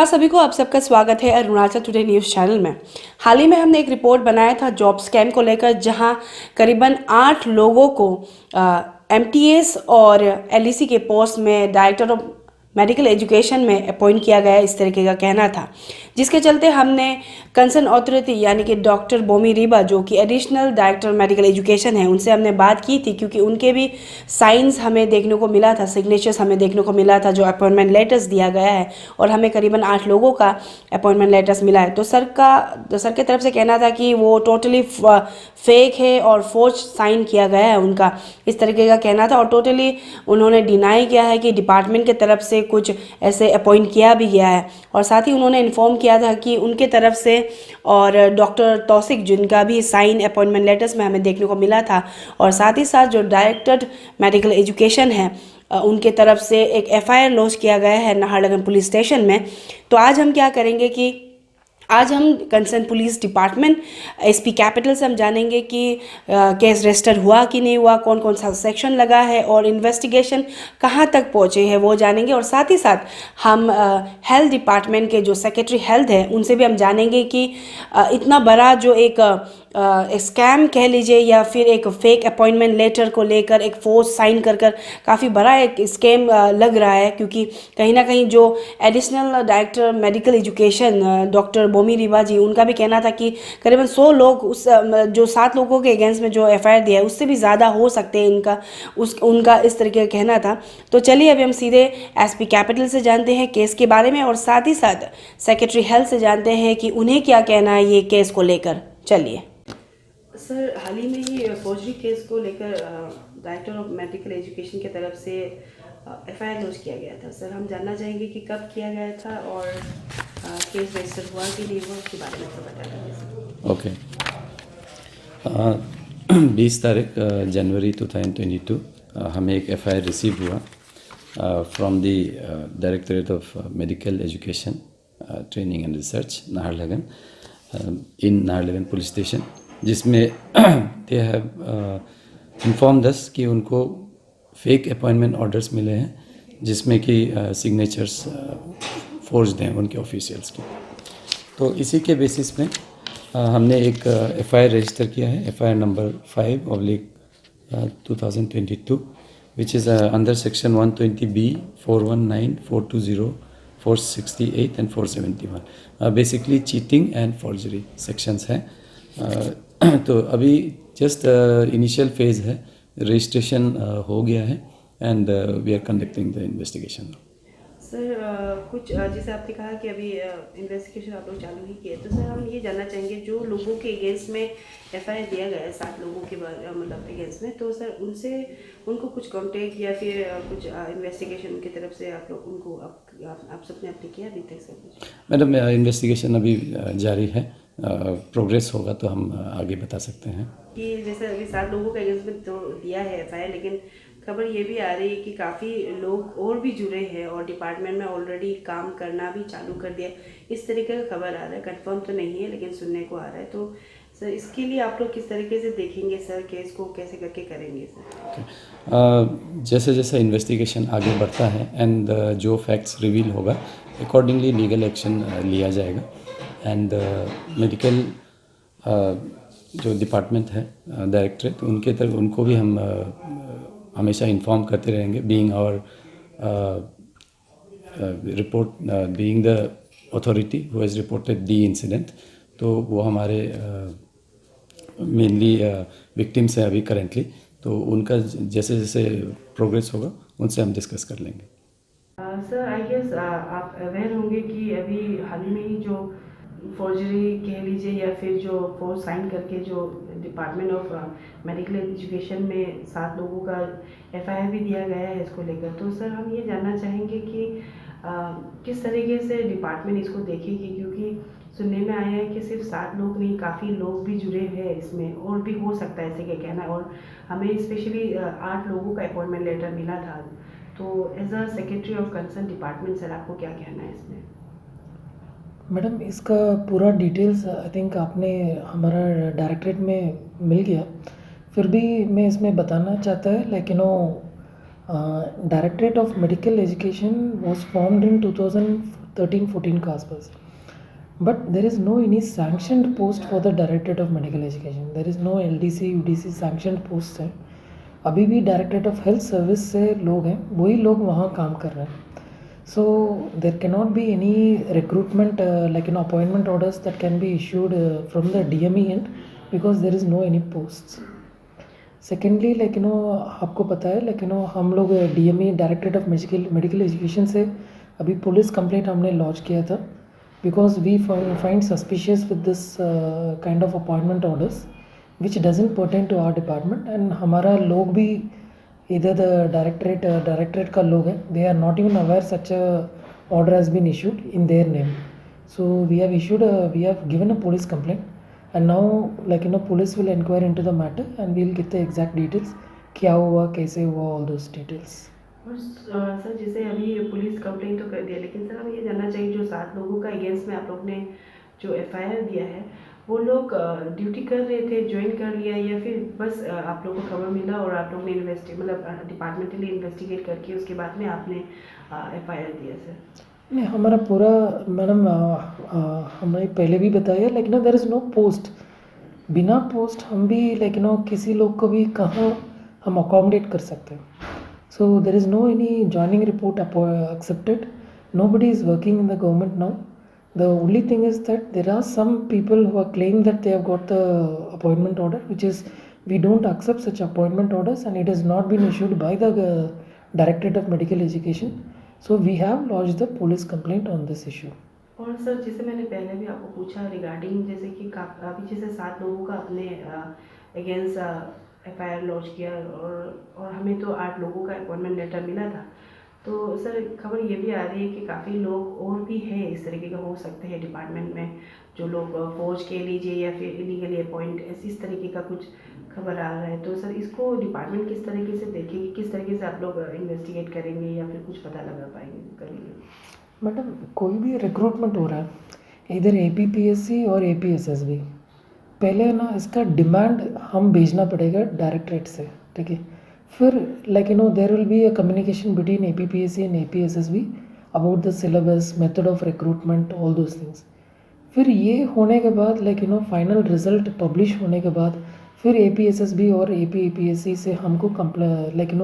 नमस्कार सभी को, आप सबका स्वागत है अरुणाचल टुडे न्यूज़ चैनल में। हाल ही में हमने एक रिपोर्ट बनाया था जॉब स्कैम को लेकर, जहां करीबन 8 लोगों को एमटीएस और एलईसी के पोस्ट में डायरेक्टर ऑफ मेडिकल एजुकेशन में अपॉइंट किया गया, इस तरीके का कहना था। जिसके चलते हमने कंसर्न अथॉरिटी यानी कि डॉक्टर बोमी रीबा, जो कि एडिशनल डायरेक्टर मेडिकल एजुकेशन है, उनसे हमने बात की थी, क्योंकि उनके भी साइंस हमें देखने को मिला था, सिग्नेचर्स हमें देखने को मिला था, जो अपॉइंटमेंट लेटर्स दिया गया है, और हमें करीबन 8 लोगों का अपॉइंटमेंट लेटर्स मिला है। तो सर की तरफ से कहना था कि वो टोटली फेक है और फोर्ज साइन किया गया है उनका, इस तरीके का कहना था। और टोटली उन्होंने डिनाई किया है कि डिपार्टमेंट की तरफ से कुछ ऐसे अपॉइंट किया भी गया है। और साथ ही उन्होंने इन्फॉर्म किया था कि उनके तरफ से और डॉक्टर तौसिक, जिनका भी साइन अपॉइंटमेंट लेटर्स में हमें देखने को मिला था, और साथ ही साथ जो डायरेक्टर मेडिकल एजुकेशन है उनके तरफ से एक एफआईआर लॉन्च किया गया है नाहरलगुन पुलिस स्टेशन में। तो आज हम क्या करेंगे कि आज हम concern police department SP capital से हम जानेंगे कि केस रजिस्टर हुआ कि नहीं हुआ, कौन कौन सा सेक्शन लगा है और इन्वेस्टिगेशन कहाँ तक पहुँचे हैं वो जानेंगे। और साथ ही साथ हम हेल्थ डिपार्टमेंट के जो सेक्रेटरी हेल्थ है उनसे भी हम जानेंगे कि इतना बड़ा जो एक स्कैम कह लीजिए या फिर एक फेक अपॉइंटमेंट लेटर को लेकर एक फोर्स साइन कर काफ़ी बड़ा एक स्कैम लग रहा है, क्योंकि कहीं ना कहीं जो additional director medical education doctor Bomi Riba ji, उनका भी कहना था कि करीबन 100 लोग उस जो 7 लोगों के अगेंस्ट में जो एफआईआर दिया है उससे भी ज़्यादा हो सकते हैं, उनका इस तरीके का कहना था। तो चलिए अभी हम सीधे एसपी कैपिटल से जानते हैं केस के बारे में, और साथ ही साथ सेक्रेटरी हेल्थ से जानते हैं कि उन्हें क्या कहना है ये केस को लेकर। चलिए सर, हाल ही में ही फौजरी केस को लेकर डायरेक्टर ऑफ मेडिकल एजुकेशन की तरफ से एफआईआर लॉन्च किया गया था। सर, हम जानना चाहेंगे कि कब किया गया था और केस रजिस्टर हुआ कि नहीं हुआ, उसके बारे में तो बता दीजिए। ओके 20 तारीख जनवरी 2022 हमें एक एफआईआर रिसीव हुआ from the directorate of medical education training and research Naharlagun in Naharlagun police station, जिसमें दे हैव इन्फॉर्म्ड अस कि उनको फेक अपॉइंटमेंट ऑर्डर्स मिले हैं, जिसमें कि सिग्नेचर्स फोर्ज्ड हैं उनके ऑफिशियल्स की। तो इसी के बेसिस पे हमने एक एफआईआर रजिस्टर किया है, FIR number 5/2022, which is under section 120B 419 420 468 and 471। Basically cheating and forgery sections हैं। तो अभी जस्ट इनिशियल फेज़ है, रजिस्ट्रेशन हो गया है and we are conducting the investigation. Sir, कुछ जैसे आपने कहा कि अभी इन्वेस्टिगेशन आप लोग चालू ही किए, तो सर हम ये जानना चाहेंगे जो लोगों के अगेंस्ट में एफआईआर दिया गया है 7 लोगों के मतलब अगेंस्ट में, तो सर उनको कुछ कांटेक्ट या फिर कुछ इन्वेस्टिगेशन की तरफ से आप लोग उनको आप सबने अपने किया अभी तक? सर मैडम, इन्वेस्टिगेशन अभी जारी है, प्रोग्रेस होगा तो हम आगे बता सकते हैं कि जैसे अभी 7 लोगों के अगेंस्ट में तो दिया है एफआईआर, लेकिन खबर ये भी आ रही है कि काफ़ी लोग और भी जुड़े हैं और डिपार्टमेंट में ऑलरेडी काम करना भी चालू कर दिया, इस तरीके का खबर आ रहा है। कंफर्म तो नहीं है लेकिन सुनने को आ रहा है। तो सर, इसके लिए आप लोग किस तरीके से देखेंगे सर, केस को कैसे करके करेंगे सर? जैसे जैसे इन्वेस्टिगेशन आगे बढ़ता है एंड जो फैक्ट्स रिवील होगा अकॉर्डिंगली लीगल एक्शन लिया जाएगा। एंड मेडिकल जो डिपार्टमेंट है डायरेक्टरेट, उनके तरफ उनको भी हम हमेशा इन्फॉर्म करते रहेंगे, being our report being the authority who has reported the incident. तो वो हमारे मेनली विक्टिम्स हैं अभी करेंटली, तो उनका जैसे जैसे प्रोग्रेस होगा उनसे हम डिस्कस कर लेंगे। सर, आई गेस आप अवेयर होंगे कि अभी हाल ही में ही जो फॉर्जरी कह लीजिए या फिर जो फोर्स साइन करके जो डिपार्टमेंट ऑफ मेडिकल एजुकेशन में 7 लोगों का एफआईआर भी दिया गया है इसको लेकर। तो सर, हम ये जानना चाहेंगे कि किस तरीके से डिपार्टमेंट इसको देखेगी, क्योंकि सुनने में आया है कि सिर्फ 7 लोग नहीं, काफ़ी लोग भी जुड़े हैं इसमें, और भी हो सकता है ऐसे क्या कहना है। और हमें स्पेशली 8 लोगों का अपॉइंटमेंट लेटर मिला था। तो as a secretary of concern department sir, आपको क्या कहना है इसमें? मैडम, इसका पूरा डिटेल्स आई थिंक आपने हमारा डायरेक्टरेट में मिल गया, फिर भी मैं इसमें बताना चाहता है, लेकिन वो directorate of medical education was formed in 13-14 के आसपास. But there is no any sanctioned post for the Directorate of Medical Education. There is no LDC, UDC sanctioned posts हैं. अभी भी Directorate of Health Service से लोग हैं, वही लोग वहाँ काम कर रहे हैं. So there cannot be any recruitment like appointment orders that can be issued from the DME end because there is no any posts. Secondly, आपको पता है हम लोग DME Directorate of Medical Education से अभी पुलिस कंप्लेंट हमने launch किया था because we find suspicious with this kind of appointment orders which doesn't pertain to our department, and हमारा लोग भी either the directorate का लोग है, they are not even aware such a order has been issued in their name. So we have given a police complaint, and now police will inquire into the matter and we'll get the exact details, क्या हुआ, कैसे हुआ, all those details. और sir जैसे अभी police complaint तो कर दिया, लेकिन सर हमें ये जानना चाहिए जो 7 लोगों का अगेंस्ट में आप लोग ने जो FIR दिया है, वो लोग ड्यूटी कर रहे थे, ज्वाइन कर लिया, या फिर बस आप लोग को खबर मिला और आप लोग ने डिपार्टमेंटली इन्वेस्टिगेट करके उसके बाद में आपने FIR दिया सर? नहीं, हमारा पूरा मैडम हमने पहले भी बताया देयर इज़ नो पोस्ट. बिना पोस्ट हम भी किसी लोग को भी कहाँ हम अकोमोडेट कर सकते हैं. So there is no any joining report accepted. Nobody is working in the government now. The only thing is that there are some people who are claiming that they have got the appointment order, which is we don't accept such appointment orders, and it has not been issued by the Directorate of Medical Education. So we have lodged the police complaint on this issue. और sir जैसे मैंने पहले भी आपको पूछा regarding जैसे कि अभी जैसे 7 लोगों का अपने अगेंस्ट FIR लॉन्च किया और हमें तो 8 लोगों का अपॉइंटमेंट लेटर मिला था, तो सर खबर ये भी आ रही है कि काफ़ी लोग और भी हैं इस तरीके का हो सकते हैं डिपार्टमेंट में, जो लोग फौज के लीजिए या फिर इलीगली अपॉइंट इस तरीके का कुछ खबर आ रहा है. तो सर इसको डिपार्टमेंट किस तरीके से देखेगी, किस तरीके से आप लोग इन्वेस्टिगेट करेंगे या फिर कुछ पता लगा करेंगे? मैडम, कोई भी रिक्रूटमेंट हो रहा है इधर APPSC और APSSB, पहले इसका डिमांड हम भेजना पड़ेगा डायरेक्टरेट से, ठीक है. फिर there will be a communication between APPSC and APSSB about the syllabus, method of recruitment, all those things. फिर ये होने के बाद फाइनल रिजल्ट पब्लिश होने के बाद फिर APSSB और APPSC से हमको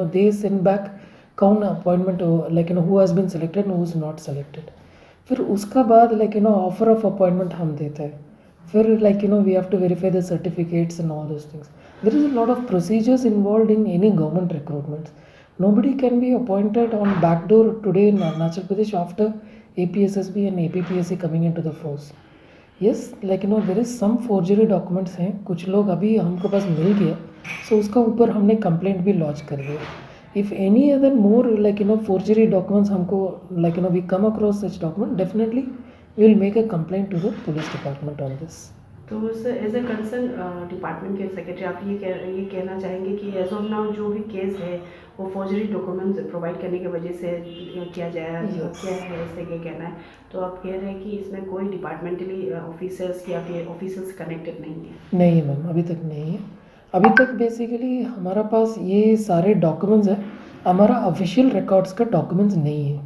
दे सेंड बैक कौन appointment who has been selected, who is not selected. फिर उसका बाद ऑफर ऑफ अपॉइंटमेंट हम देते हैं. फिर we have to verify the certificates and all those things. There is a lot of procedures involved in any government recruitment. Nobody can be appointed on backdoor today in Arunachal Pradesh after APSSB and APPSC coming into the force. Yes, there is some forgery documents हैं, कुछ लोग अभी हमको पास मिल गया, so उसका ऊपर हमने complaint भी लॉन्च कर दिया. If any other more forgery documents हमको we come across such document, definitely we will make a complaint to the police department on this. तो sir as a concern department के secretary आप ये कहना चाहेंगे कि एज ऑफ नाउ जो भी केस है वो फॉर्जरी डॉक्यूमेंट्स प्रोवाइड करने की वजह से किया जाए, क्या है ऐसे क्या कहना है? तो आप कह रहे हैं कि इसमें कोई डिपार्टमेंटली ऑफिसर्स या फिर ऑफिसर्स कनेक्टेड नहीं है? नहीं मैम, अभी तक नहीं है. अभी तक बेसिकली हमारा पास ये सारे डॉक्यूमेंट्स हैं, हमारा ऑफिशियल रिकॉर्ड्स का डॉक्यूमेंट्स नहीं है.